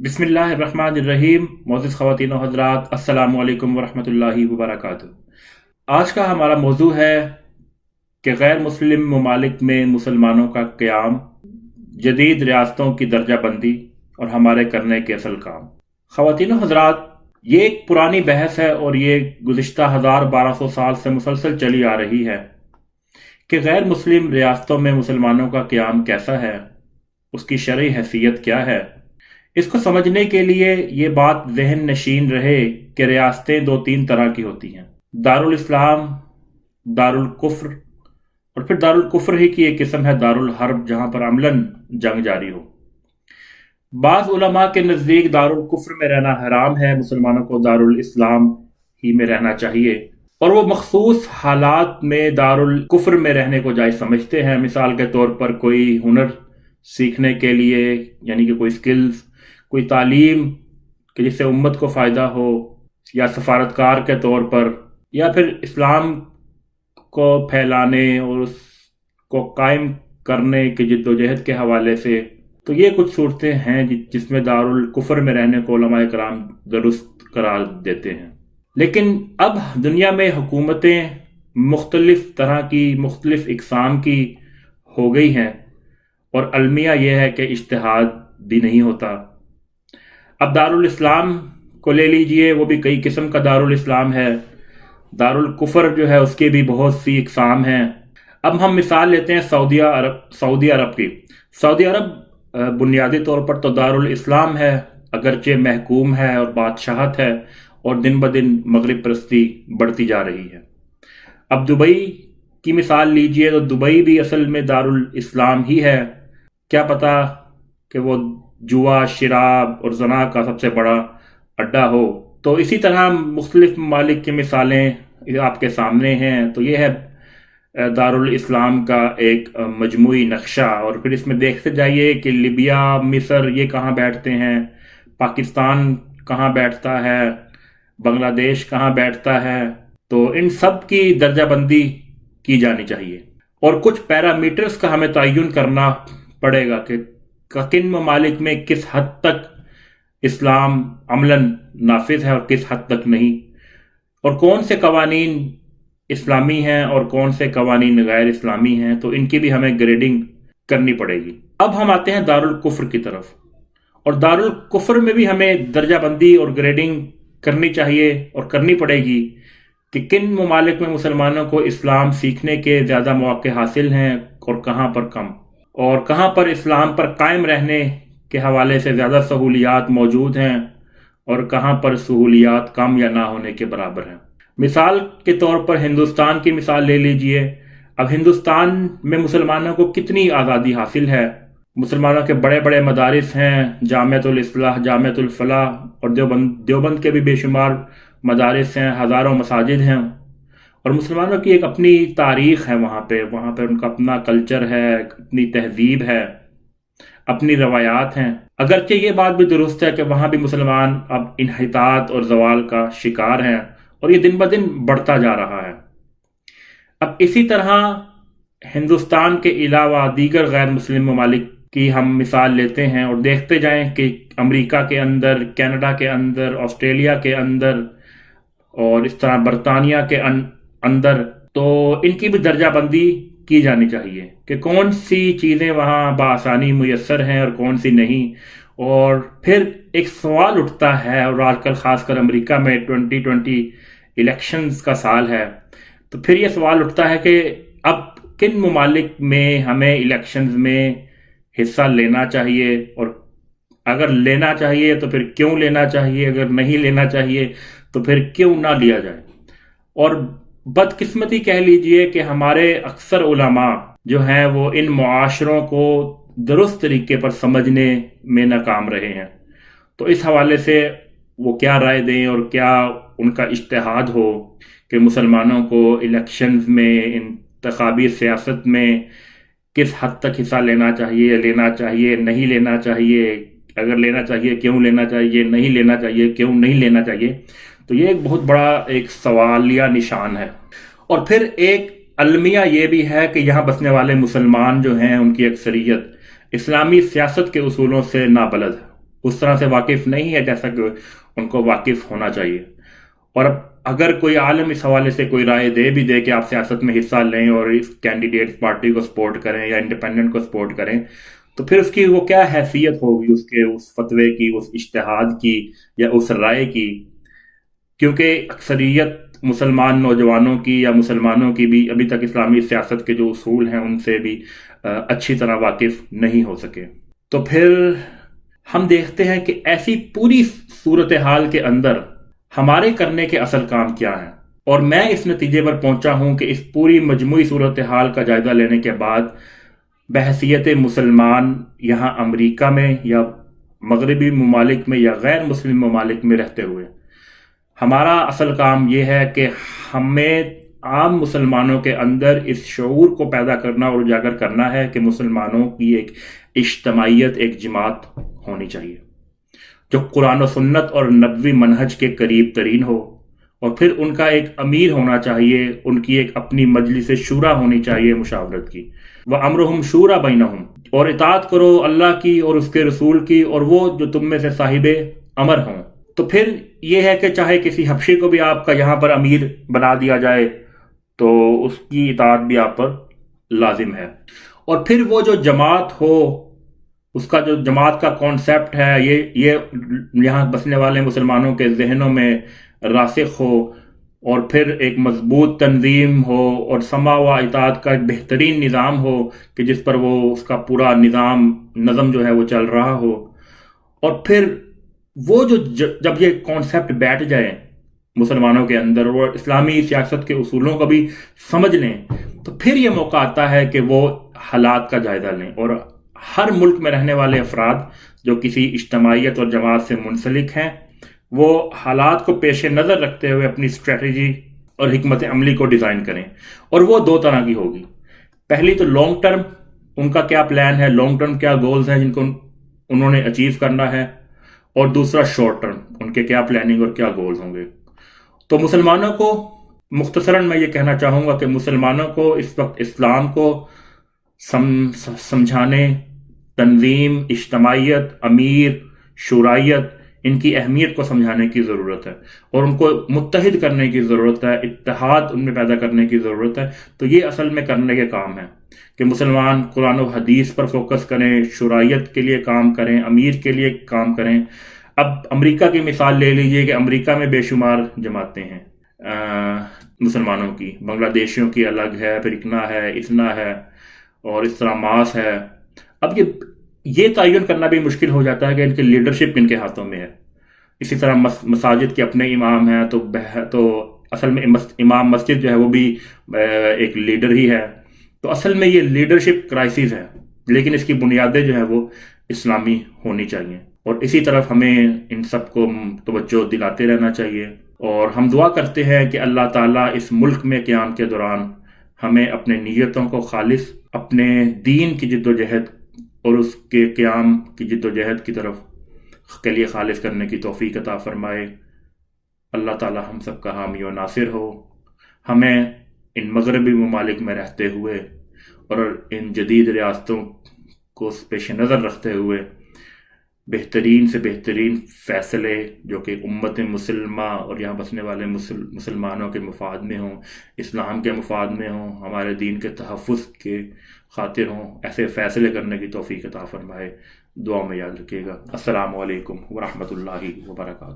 बिस्मिल्लाहिर्रहमानिर्रहीम। मोअज़्ज़िज़ ख़वातीन और हज़रात, अस्सलामु अलैकुम वरहमतुल्लाहि वबरकातुहू। आज का हमारा मौजू है कि गैर मुस्लिम ममालिक में मुसलमानों का क़याम, जदीद रियासतों की दर्जाबंदी और हमारे करने के असल काम। ख़वातीन और हज़रात, ये एक पुरानी बहस है और ये गुज़िश्ता 1200 साल से मुसलसल चली आ रही है कि गैर मुस्लिम रियासतों में मुसलमानों का क़याम कैसा है, उसकी शरई हैसियत क्या है। इसको समझने के लिए ये बात ज़हन नशीन रहे कि रियासतें दो तीन तरह की होती हैं: दारुल इस्लाम, दारुल कुफ्र, और फिर दारुल कुफ्र ही की एक किस्म है दारुल हर्ब, जहाँ पर अमलन जंग जारी हो। बाज़ उलमा के नज़दीक दारुल कुफ्र में रहना हराम है, मुसलमानों को दारुल इस्लाम ही में रहना चाहिए, और वो मखसूस हालात में दारुल कुफ्र में रहने को जायज़ समझते हैं। मिसाल के तौर पर कोई हुनर सीखने के लिए, यानी कि कोई स्किल्स, कोई तालीम कि जिससे उम्मत को फ़ायदा हो, या सफारतकार के तौर पर, या फिर इस्लाम को फैलाने और उसको कायम करने की जद्दोजहद के हवाले से। तो ये कुछ सूरतें हैं जिसमें दारुल कुफ्र में रहने को उलमाए कराम दुरुस्त करार देते हैं। लेकिन अब दुनिया में हुकूमतें मुख्तलिफ तरह की, मुख्तलिफ इक़साम की हो गई हैं, और अलमिया यह है कि इज्तिहाद भी नहीं होता। अब दारुल इस्लाम को ले लीजिए, वो भी कई किस्म का दारुल इस्लाम है। दारुल कुफ्र जो है उसके भी बहुत सी इक़साम हैं। अब हम मिसाल लेते हैं सऊदी अरब की। सऊदी अरब बुनियादी तौर पर तो दारुल इस्लाम है, अगरचे महकूम है और बादशाहत है, और दिन ब दिन मगरिब परस्ती बढ़ती जा रही है। अब दुबई की मिसाल लीजिए तो दुबई भी असल में दारुल इस्लाम ही है। क्या पता कि वो जुआ, शराब और जना का सबसे बड़ा अड्डा हो। तो इसी तरह मुख्तलिफ ममालिक की मिसालें आपके सामने हैं। तो ये है दारुल इस्लाम का एक मजमूई नक्शा, और फिर इसमें देखते जाइए कि लिबिया, मिस्र ये कहाँ बैठते हैं, पाकिस्तान कहाँ बैठता है, बांग्लादेश कहाँ बैठता है। तो इन सब की दर्जाबंदी की जानी चाहिए, और कुछ पैरामीटर्स का हमें तयन करना पड़ेगा कि किन ममालिक में किस हद तक इस्लाम अमलन नाफिज है और किस हद तक नहीं, और कौन से कवानीन इस्लामी हैं और कौन से कवानीन गैर इस्लामी हैं। तो इनकी भी हमें ग्रेडिंग करनी पड़ेगी। अब हम आते हैं दारुल कुफ्र की तरफ, और दारुल कुफ्र में भी हमें दर्जाबंदी और ग्रेडिंग करनी चाहिए और करनी पड़ेगी कि किन ममालिक में मुसलमानों को इस्लाम सीखने के ज़्यादा मौके हासिल हैं और कहाँ पर कम, और कहाँ पर इस्लाम पर कायम रहने के हवाले से ज़्यादा सहूलियात मौजूद हैं और कहाँ पर सहूलियात कम या ना होने के बराबर हैं। मिसाल के तौर पर हिंदुस्तान की मिसाल ले लीजिए। अब हिंदुस्तान में मुसलमानों को कितनी आज़ादी हासिल है। मुसलमानों के बड़े बड़े मदारिस हैं, जामियतुल इस्लाह, जामियतुल फलाह, और देवबंद के भी बेशुमार मदारिस हैं, हज़ारों मसाजिद हैं, और मुसलमानों की एक अपनी तारीख़ है। वहाँ पे उनका अपना कल्चर है, अपनी तहजीब है, अपनी रवायात हैं। अगरचे ये बात भी दुरुस्त है कि वहाँ भी मुसलमान अब इन्हितात और जवाल का शिकार हैं, और ये दिन ब दिन बढ़ता जा रहा है। अब इसी तरह हिंदुस्तान के अलावा दीगर गैर मुस्लिम ममालिक की हम मिसाल लेते हैं और देखते जाएं कि अमेरिका के अंदर, कनाडा के अंदर, ऑस्ट्रेलिया के अंदर, और इस तरह बरतानिया के अंदर, तो इनकी भी दर्जाबंदी की जानी चाहिए कि कौन सी चीज़ें वहाँ बआसानी मुयस्सर हैं और कौन सी नहीं। और फिर एक सवाल उठता है, और आजकल ख़ासकर अमेरिका में 2020 इलेक्शंस का साल है, तो फिर ये सवाल उठता है कि अब किन ममालिक में हमें इलेक्शंस में हिस्सा लेना चाहिए, और अगर लेना चाहिए तो फिर क्यों लेना चाहिए, अगर नहीं लेना चाहिए तो फिर क्यों ना लिया जाए। और बदकिस्मती कह लीजिए कि हमारे अक्सर उलमा जो हैं वो इन मुआशरों को दुरुस्त तरीके पर समझने में नाकाम रहे हैं। तो इस हवाले से वो क्या राय दें और क्या उनका इज्तिहाद हो कि मुसलमानों को इलेक्शंस में, इंतखाबी सियासत में किस हद तक हिस्सा लेना चाहिए, नहीं लेना चाहिए, अगर लेना चाहिए क्यों लेना चाहिए, नहीं लेना चाहिए क्यों नहीं लेना चाहिए। तो ये एक बहुत बड़ा एक सवालिया निशान है। और फिर एक अलमिया ये भी है कि यहाँ बसने वाले मुसलमान जो हैं उनकी अक्सरियत इस्लामी सियासत के उसूलों से नाबलद है। उस तरह से वाकिफ़ नहीं है जैसा कि उनको वाकिफ़ होना चाहिए। और अब अगर कोई आलम इस हवाले से कोई राय दे भी दे कि आप सियासत में हिस्सा लें और इस कैंडिडेट पार्टी को सपोर्ट करें या इंडिपेंडेंट को सपोर्ट करें, तो फिर उसकी वो क्या हैसियत होगी उसके उस फतवे की, उस इज्तिहाद की या उस राय की, क्योंकि अक्सरियत मुसलमान नौजवानों की या मुसलमानों की भी अभी तक इस्लामी सियासत के जो उसूल हैं उनसे भी अच्छी तरह वाकिफ़ नहीं हो सके। तो फिर हम देखते हैं कि ऐसी पूरी सूरत हाल के अंदर हमारे करने के असल काम क्या हैं। और मैं इस नतीजे पर पहुंचा हूं कि इस पूरी मजमूई सूरत हाल का जायजा लेने के बाद बहसीयत मुसलमान यहाँ अमरीका में या मगरबी ममालिक में या गैर मुस्लिम ममालिक में रहते हुए हमारा असल काम यह है कि हमें आम मुसलमानों के अंदर इस शऊर को पैदा करना और उजागर करना है कि मुसलमानों की एक इज्तमाइयत, एक जमात होनी चाहिए जो कुरान और सुन्नत और नबवी मनहज के करीब तरीन हो, और फिर उनका एक अमीर होना चाहिए, उनकी एक अपनी मजलिस शूरा होनी चाहिए मुशावरत की। वह अमरुहुम शूरा बैनहुम, और इताअत करो अल्लाह की और उसके रसूल की और वो जो तुम में से साहिबे अमर हों। तो फिर ये है कि चाहे किसी हबशी को भी आपका यहाँ पर अमीर बना दिया जाए तो उसकी इताअत भी आप पर लाजिम है। और फिर वो जो जमात हो, उसका जो जमात का कॉन्सेप्ट है ये यहाँ बसने वाले मुसलमानों के जहनों में रासिख हो, और फिर एक मजबूत तंजीम हो और समा व इताअत का एक बेहतरीन निज़ाम हो कि जिस पर वो उसका पूरा नज़म जो है वो चल रहा हो। और फिर वो जो जब ये कॉन्सेप्ट बैठ जाए मुसलमानों के अंदर और इस्लामी सियासत के उसूलों को भी समझ लें, तो फिर ये मौका आता है कि वो हालात का जायज़ा लें और हर मुल्क में रहने वाले अफराद जो किसी इज्तमाइयत और जमात से मुंसलिक हैं वो हालात को पेश नज़र रखते हुए अपनी स्ट्रेटजी और हिकमत अमली को डिज़ाइन करें। और वो दो तरह की होगी। पहली तो लॉन्ग टर्म, उनका क्या प्लान है, लॉन्ग टर्म क्या गोल्स हैं जिनको उन्होंने अचीव करना है, और दूसरा शॉर्ट टर्म, उनके क्या प्लानिंग और क्या गोल्स होंगे। तो मुसलमानों को मुख्तसरन मैं ये कहना चाहूँगा कि मुसलमानों को इस वक्त इस्लाम को समझाने, तंजीम, इज्तमाइयत, अमीर, शुराइयत, इनकी अहमियत को समझाने की ज़रूरत है और उनको मुत्तहिद करने की ज़रूरत है, इत्तेहाद उनमें पैदा करने की ज़रूरत है। तो ये असल में करने के काम है कि मुसलमान कुरान और हदीस पर फोकस करें, शुराइयत के लिए काम करें, अमीर के लिए काम करें। अब अमेरिका की मिसाल ले लीजिए कि अमेरिका में बेशुमार जमातें हैं मुसलमानों की, बांग्लादेशियों की अलग है, फिर इकना है, इतना है और इस तरह मास है। अब ये तयन करना भी मुश्किल हो जाता है कि इनकी लीडरशिप किनके हाथों में है। इसी तरह मसाजिद के अपने इमाम हैं तो असल में इमाम मस्जिद जो है वो भी एक लीडर ही है। तो असल में ये लीडरशिप क्राइसिस है, लेकिन इसकी बुनियादें जो है वो इस्लामी होनी चाहिए और इसी तरफ हमें इन सब को तवज्जो दिलाते रहना चाहिए। और हम दुआ करते हैं कि अल्लाह ताला इस मुल्क में क़याम के दौरान हमें अपने नीयतों को खालिस, अपने दीन की जिद्दोजहद और उसके क़याम की जिद्दोजहद की तरफ के लिए खालिस करने की तौफीक अता फरमाए। अल्लाह ताला हम सब का हामी व नासिर हो। हमें इन मगरबी ममालिक में रहते हुए और इन जदीद रियासतों को पेश नज़र रखते हुए बेहतरीन से बेहतरीन फ़ैसले जो कि उम्मत मुसलमा और यहाँ बसने वाले मुसलमानों के मुफाद में हों, इस्लाम के मुफाद में हों, हमारे दीन के तहफ़्फ़ुज़ के खातिर हों, ऐसे फ़ैसले करने की तौफ़ीक अता फ़रमाए। दुआ में याद रखिएगा। अस्सलामु अलैकुम व रहमतुल्लाहि व बरकातुहू।